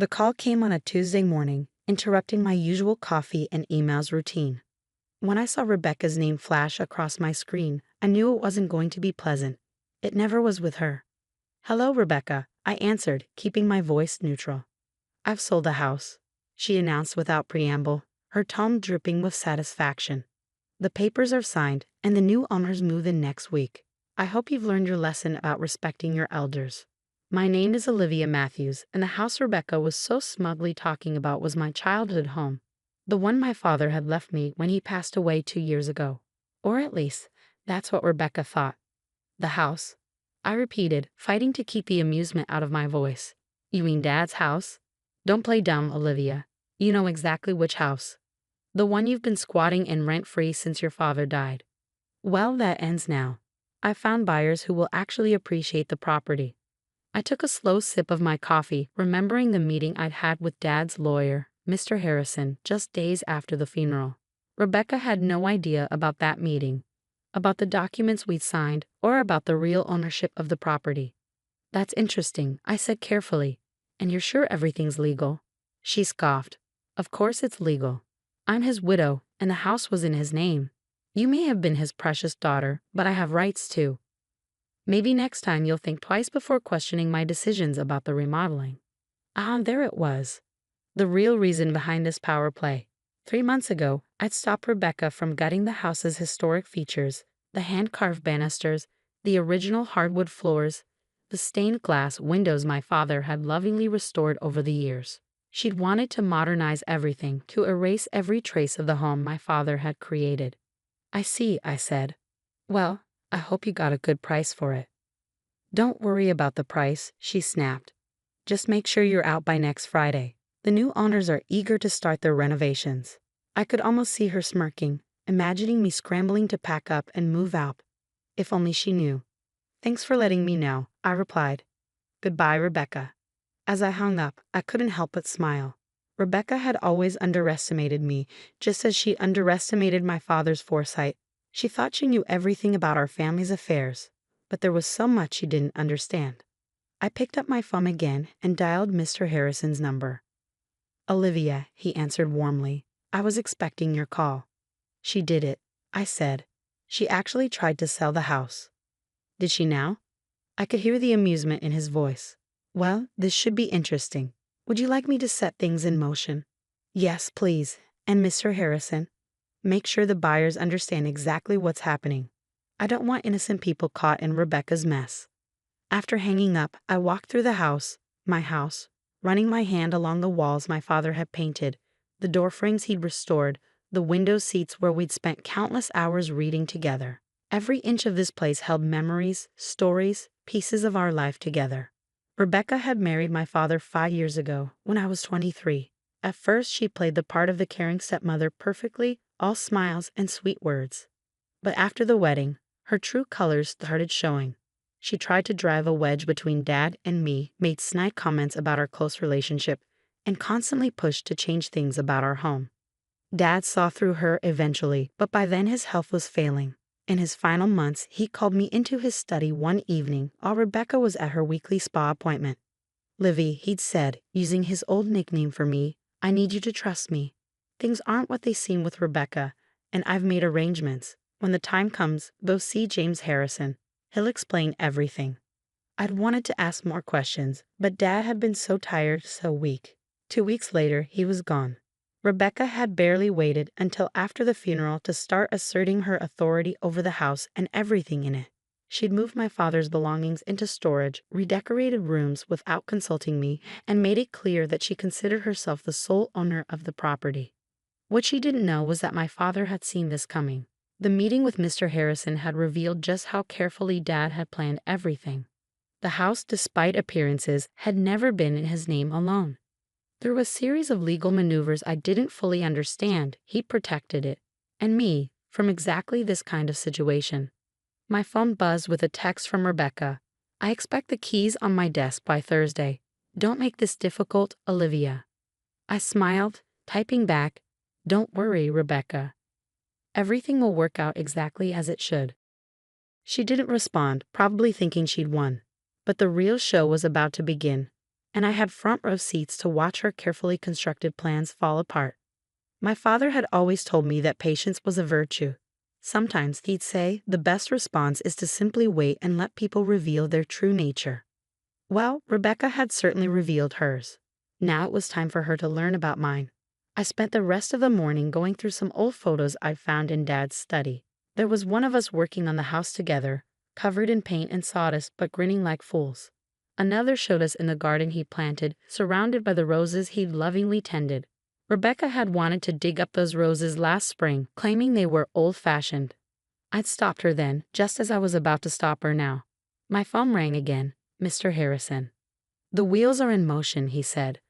The call came on a Tuesday morning, interrupting my usual coffee and emails routine. When I saw Rebecca's name flash across my screen, I knew it wasn't going to be pleasant. It never was with her. "Hello, Rebecca," I answered, keeping my voice neutral. "I've sold the house," she announced without preamble, her tone dripping with satisfaction. "The papers are signed, and the new owners move in next week. I hope you've learned your lesson about respecting your elders." My name is Olivia Matthews, and the house Rebecca was so smugly talking about was my childhood home. The one my father had left me when he passed away 2 years ago. Or at least, that's what Rebecca thought. "The house?" I repeated, fighting to keep the amusement out of my voice. "You mean Dad's house?" "Don't play dumb, Olivia. You know exactly which house. The one you've been squatting in rent-free since your father died." "Well, that ends now. I found buyers who will actually appreciate the property." I took a slow sip of my coffee, remembering the meeting I'd had with Dad's lawyer, Mr. Harrison, just days after the funeral. Rebecca had no idea about that meeting, about the documents we'd signed, or about the real ownership of the property. "That's interesting," I said carefully. "And you're sure everything's legal?" She scoffed. "Of course it's legal. I'm his widow, and the house was in his name. You may have been his precious daughter, but I have rights too. Maybe next time you'll think twice before questioning my decisions about the remodeling." There it was. The real reason behind this power play. 3 months ago, I'd stopped Rebecca from gutting the house's historic features: the hand-carved banisters, the original hardwood floors, the stained glass windows my father had lovingly restored over the years. She'd wanted to modernize everything, to erase every trace of the home my father had created. "I see," I said. "Well, I hope you got a good price for it." "Don't worry about the price," she snapped. "Just make sure you're out by next Friday. The new owners are eager to start their renovations." I could almost see her smirking, imagining me scrambling to pack up and move out. If only she knew. "Thanks for letting me know," I replied. "Goodbye, Rebecca." As I hung up, I couldn't help but smile. Rebecca had always underestimated me, just as she underestimated my father's foresight. She thought she knew everything about our family's affairs, but there was so much she didn't understand. I picked up my phone again and dialed Mr. Harrison's number. "Olivia," he answered warmly. "I was expecting your call." "She did it," I said. "She actually tried to sell the house." "Did she now?" I could hear the amusement in his voice. "Well, this should be interesting. Would you like me to set things in motion?" "Yes, please. And Mr. Harrison, make sure the buyers understand exactly what's happening. I don't want innocent people caught in Rebecca's mess." After hanging up, I walked through the house, my house, running my hand along the walls my father had painted, the door frames he'd restored, the window seats where we'd spent countless hours reading together. Every inch of this place held memories, stories, pieces of our life together. Rebecca had married my father 5 years ago, when I was 23. At first, she played the part of the caring stepmother perfectly, all smiles and sweet words. But after the wedding, her true colors started showing. She tried to drive a wedge between Dad and me, made snide comments about our close relationship, and constantly pushed to change things about our home. Dad saw through her eventually, but by then his health was failing. In his final months, he called me into his study one evening while Rebecca was at her weekly spa appointment. "Livy," he'd said, using his old nickname for me, "I need you to trust me. Things aren't what they seem with Rebecca, and I've made arrangements. When the time comes, go see James Harrison. He'll explain everything." I'd wanted to ask more questions, but Dad had been so tired, so weak. 2 weeks later, he was gone. Rebecca had barely waited until after the funeral to start asserting her authority over the house and everything in it. She'd moved my father's belongings into storage, redecorated rooms without consulting me, and made it clear that she considered herself the sole owner of the property. What she didn't know was that my father had seen this coming. The meeting with Mr. Harrison had revealed just how carefully Dad had planned everything. The house, despite appearances, had never been in his name alone. Through a series of legal maneuvers I didn't fully understand, he protected it, and me, from exactly this kind of situation. My phone buzzed with a text from Rebecca. "I expect the keys on my desk by Thursday. Don't make this difficult, Olivia." I smiled, typing back, "Don't worry, Rebecca. Everything will work out exactly as it should." She didn't respond, probably thinking she'd won. But the real show was about to begin. and I had front row seats to watch her carefully constructed plans fall apart. My father had always told me that patience was a virtue. Sometimes he'd say the best response is to simply wait and let people reveal their true nature. Well, Rebecca had certainly revealed hers. Now it was time for her to learn about mine. I spent the rest of the morning going through some old photos I'd found in Dad's study. There was one of us working on the house together, covered in paint and sawdust but grinning like fools. Another showed us in the garden he'd planted, surrounded by the roses he'd lovingly tended. Rebecca had wanted to dig up those roses last spring, claiming they were old-fashioned. I'd stopped her then, just as I was about to stop her now. My phone rang again. Mr. Harrison. "The wheels are in motion," he said.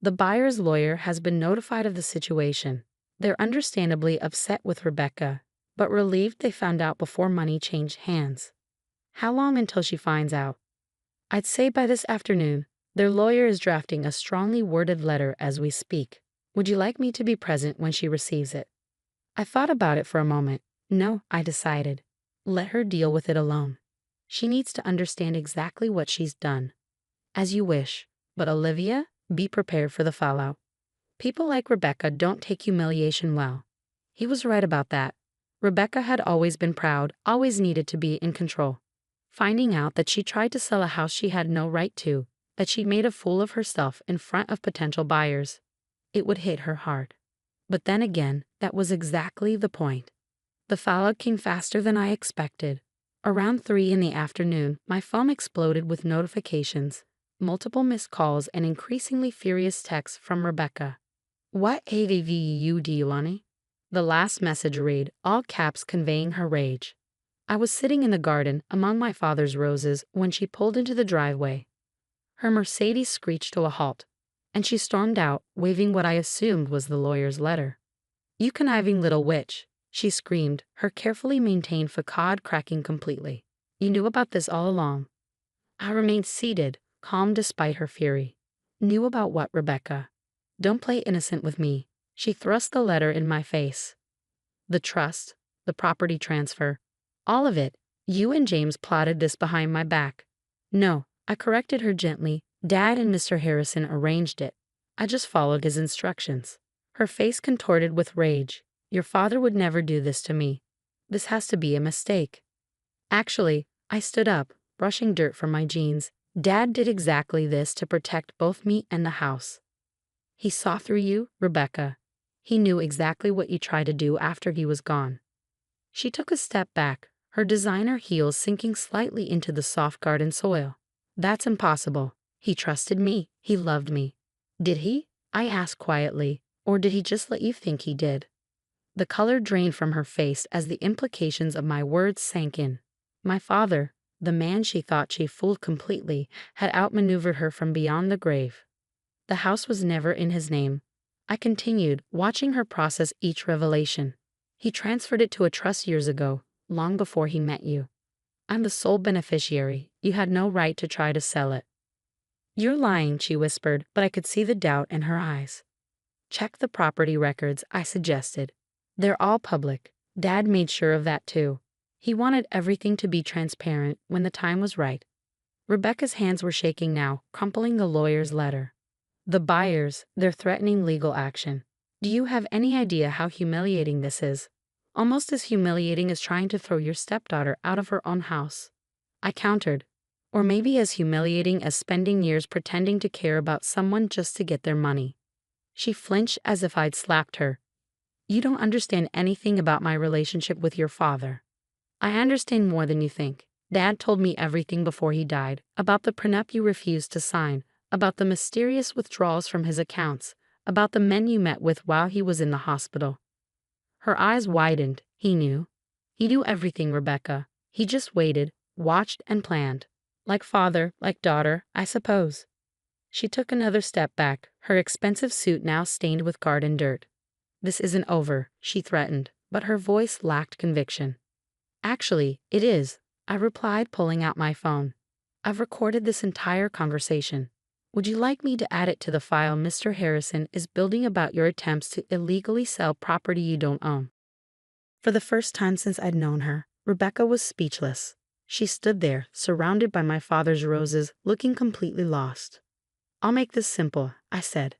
"The buyer's lawyer has been notified of the situation. They're understandably upset with Rebecca, but relieved they found out before money changed hands." "How long until she finds out?" "I'd say by this afternoon. Their lawyer is drafting a strongly worded letter as we speak. Would you like me to be present when she receives it?" I thought about it for a moment. No, I decided. Let her deal with it alone. She needs to understand exactly what she's done. As you wish, but Olivia, be prepared for the fallout. People like Rebecca don't take humiliation well. He was right about that. Rebecca had always been proud, always needed to be in control. Finding out that she tried to sell a house she had no right to, that she'd made a fool of herself in front of potential buyers, it would hit her hard. But then again, that was exactly the point. The fallout came faster than I expected. Around 3 in the afternoon, my phone exploded with notifications, multiple missed calls, and increasingly furious texts from Rebecca. "What AVU do you want?" The last message read, all caps conveying her rage. I was sitting in the garden among my father's roses when she pulled into the driveway. Her Mercedes screeched to a halt, and she stormed out, waving what I assumed was the lawyer's letter. "You conniving little witch," she screamed, her carefully maintained facade cracking completely. "You knew about this all along." I remained seated, calm despite her fury. Knew about what, Rebecca? Don't play innocent with me. She thrust the letter in my face. "The trust, the property transfer, all of it. You and James plotted this behind my back." "No," I corrected her gently. "Dad and Mr. Harrison arranged it. I just followed his instructions." Her face contorted with rage. "Your father would never do this to me. This has to be a mistake." Actually, I stood up, brushing dirt from my jeans. "Dad did exactly this to protect both me and the house. He saw through you, Rebecca. He knew exactly what you tried to do after he was gone." She took a step back, her designer heels sinking slightly into the soft garden soil. "That's impossible. He trusted me. He loved me." "Did he?" I asked quietly. "Or did he just let you think he did?" The color drained from her face as the implications of my words sank in. My father, the man she thought she fooled completely, had outmaneuvered her from beyond the grave. The house was never in his name. I continued, watching her process each revelation. "He transferred it to a trust years ago, long before he met you. I'm the sole beneficiary. You had no right to try to sell it." "You're lying," she whispered, but I could see the doubt in her eyes. "Check the property records," I suggested. "They're all public. Dad made sure of that too. He wanted everything to be transparent when the time was right." Rebecca's hands were shaking now, crumpling the lawyer's letter. "The buyers, they're threatening legal action. Do you have any idea how humiliating this is? Almost as humiliating as trying to throw your stepdaughter out of her own house." I countered. "Or maybe as humiliating as spending years pretending to care about someone just to get their money." She flinched as if I'd slapped her. "You don't understand anything about my relationship with your father." "I understand more than you think. Dad told me everything before he died, about the prenup you refused to sign, about the mysterious withdrawals from his accounts, about the men you met with while he was in the hospital." Her eyes widened. "He knew. He knew everything, Rebecca. He just waited, watched, and planned. Like father, like daughter, I suppose." She took another step back, her expensive suit now stained with garden dirt. "This isn't over," she threatened, but her voice lacked conviction. "Actually, it is," I replied, pulling out my phone. "I've recorded this entire conversation. Would you like me to add it to the file Mr. Harrison is building about your attempts to illegally sell property you don't own?" For the first time since I'd known her, Rebecca was speechless. She stood there, surrounded by my father's roses, looking completely lost. I'll make this simple, I said.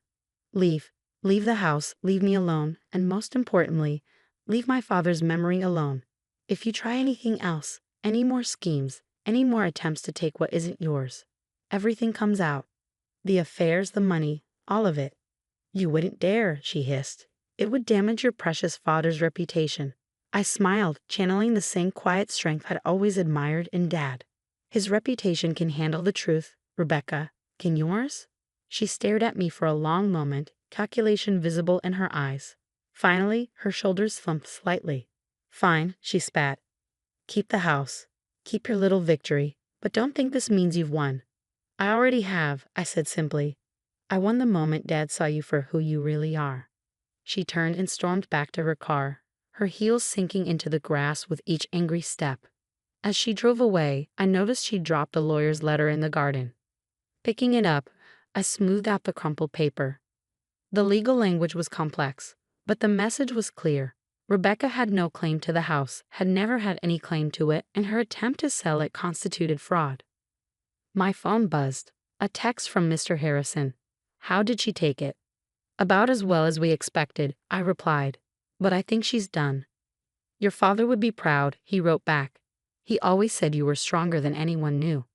Leave. Leave the house, leave me alone, and most importantly, leave my father's memory alone. If you try anything else, any more schemes, any more attempts to take what isn't yours, everything comes out. The affairs, the money, all of it. You wouldn't dare, she hissed. It would damage your precious father's reputation. I smiled, channeling the same quiet strength I'd always admired in Dad. His reputation can handle the truth, Rebecca. Can yours? She stared at me for a long moment, calculation visible in her eyes. Finally, her shoulders slumped slightly. Fine, she spat. Keep the house. Keep your little victory, but don't think this means you've won. I already have, I said simply. I won the moment Dad saw you for who you really are. She turned and stormed back to her car, her heels sinking into the grass with each angry step. As she drove away, I noticed she dropped the lawyer's letter in the garden. Picking it up, I smoothed out the crumpled paper. The legal language was complex, but the message was clear. Rebecca had no claim to the house, had never had any claim to it, and her attempt to sell it constituted fraud. My phone buzzed. A text from Mr. Harrison. How did she take it? About as well as we expected, I replied. But I think she's done. Your father would be proud, he wrote back. He always said you were stronger than anyone knew.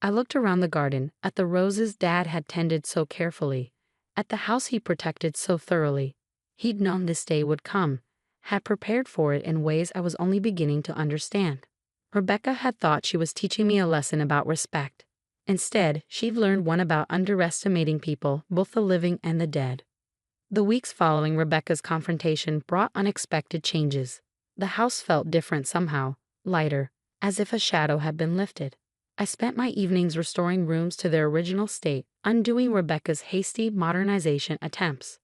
I looked around the garden, at the roses Dad had tended so carefully, at the house he protected so thoroughly. He'd known this day would come, had prepared for it in ways I was only beginning to understand. Rebecca had thought she was teaching me a lesson about respect. Instead, she'd learned one about underestimating people, both the living and the dead. The weeks following Rebecca's confrontation brought unexpected changes. The house felt different somehow, lighter, as if a shadow had been lifted. I spent my evenings restoring rooms to their original state, undoing Rebecca's hasty modernization attempts.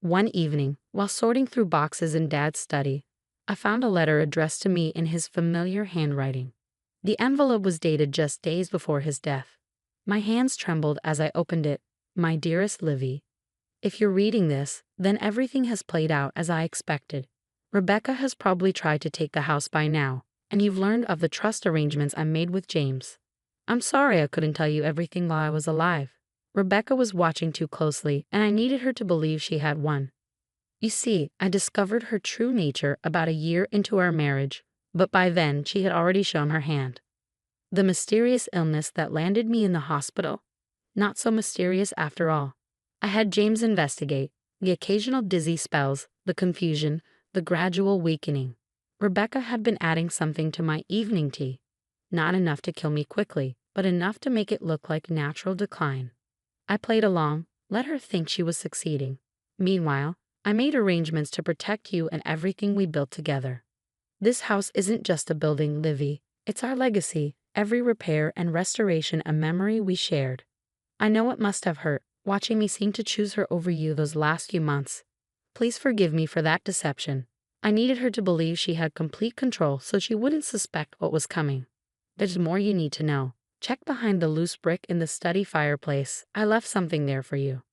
One evening, while sorting through boxes in Dad's study, I found a letter addressed to me in his familiar handwriting. The envelope was dated just days before his death. My hands trembled as I opened it. My dearest Livy, if you're reading this, then everything has played out as I expected. Rebecca has probably tried to take the house by now, and you've learned of the trust arrangements I made with James. I'm sorry I couldn't tell you everything while I was alive. Rebecca was watching too closely, and I needed her to believe she had won. You see, I discovered her true nature about a year into our marriage, but by then she had already shown her hand. The mysterious illness that landed me in the hospital? Not so mysterious after all. I had James investigate the occasional dizzy spells, the confusion, the gradual weakening. Rebecca had been adding something to my evening tea. Not enough to kill me quickly, but enough to make it look like natural decline. I played along, let her think she was succeeding. Meanwhile, I made arrangements to protect you and everything we built together. This house isn't just a building, Livy. It's our legacy, every repair and restoration a memory we shared. I know it must have hurt, watching me seem to choose her over you those last few months. Please forgive me for that deception. I needed her to believe she had complete control so she wouldn't suspect what was coming. There's more you need to know. Check behind the loose brick in the study fireplace. I left something there for you.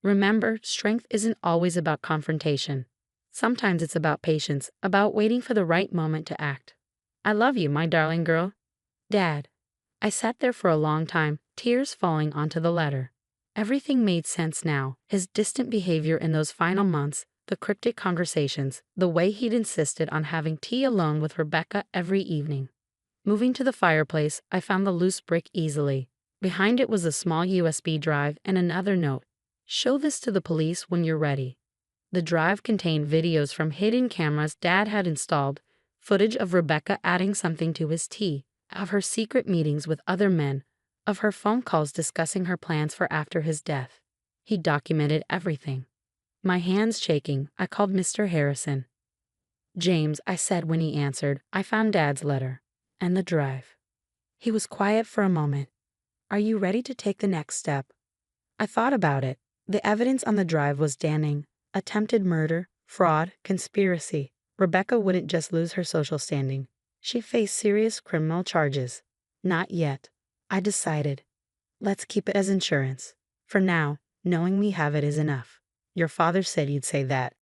Remember, strength isn't always about confrontation. Sometimes it's about patience, about waiting for the right moment to act. I love you, my darling girl. Dad. I sat there for a long time, tears falling onto the letter. Everything made sense now, his distant behavior in those final months, the cryptic conversations, the way he'd insisted on having tea alone with Rebecca every evening. Moving to the fireplace, I found the loose brick easily. Behind it was a small USB drive and another note. Show this to the police when you're ready. The drive contained videos from hidden cameras Dad had installed, footage of Rebecca adding something to his tea, of her secret meetings with other men, of her phone calls discussing her plans for after his death. He documented everything. My hands shaking, I called Mr. Harrison. James, I said when he answered, I found Dad's letter. And the drive. He was quiet for a moment. Are you ready to take the next step? I thought about it. The evidence on the drive was damning. Attempted murder, fraud, conspiracy. Rebecca wouldn't just lose her social standing. She faced serious criminal charges. Not yet. I decided. Let's keep it as insurance. For now, knowing we have it is enough. Your father said you'd say that.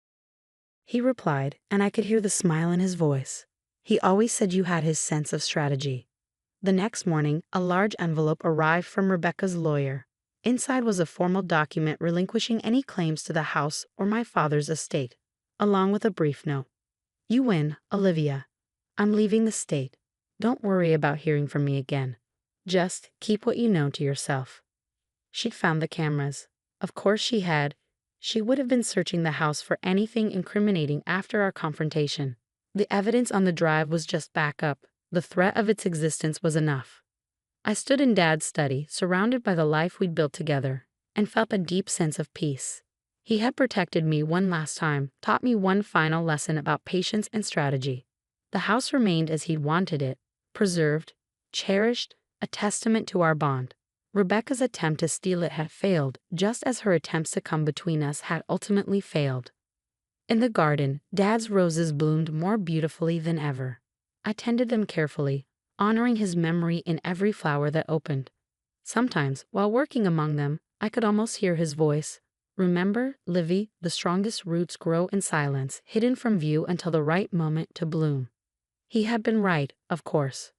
He replied, and I could hear the smile in his voice. He always said you had his sense of strategy. The next morning, a large envelope arrived from Rebecca's lawyer. Inside was a formal document relinquishing any claims to the house or my father's estate, along with a brief note. You win, Olivia. I'm leaving the state. Don't worry about hearing from me again. Just keep what you know to yourself. She'd found the cameras. Of course she had. She would have been searching the house for anything incriminating after our confrontation. The evidence on the drive was just backup. The threat of its existence was enough. I stood in Dad's study, surrounded by the life we'd built together, and felt a deep sense of peace. He had protected me one last time, taught me one final lesson about patience and strategy. The house remained as he'd wanted it, preserved, cherished, a testament to our bond. Rebecca's attempt to steal it had failed, just as her attempts to come between us had ultimately failed. In the garden, Dad's roses bloomed more beautifully than ever. I tended them carefully, honoring his memory in every flower that opened. Sometimes, while working among them, I could almost hear his voice. Remember, Livy, the strongest roots grow in silence, hidden from view until the right moment to bloom. He had been right, of course.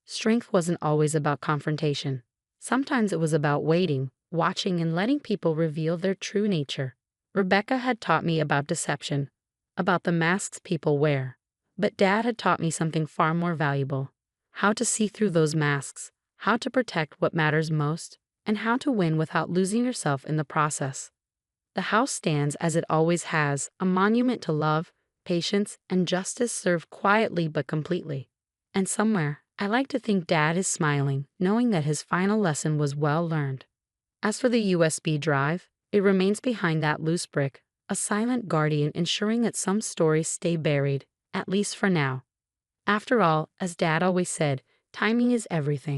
Strength wasn't always about confrontation. Sometimes it was about waiting, watching, and letting people reveal their true nature. Rebecca had taught me about deception, about the masks people wear. But Dad had taught me something far more valuable: how to see through those masks, how to protect what matters most, and how to win without losing yourself in the process. The house stands as it always has, a monument to love, patience, and justice served quietly but completely. And somewhere, I like to think Dad is smiling, knowing that his final lesson was well learned. As for the USB drive, it remains behind that loose brick, a silent guardian ensuring that some stories stay buried, at least for now. After all, as Dad always said, timing is everything.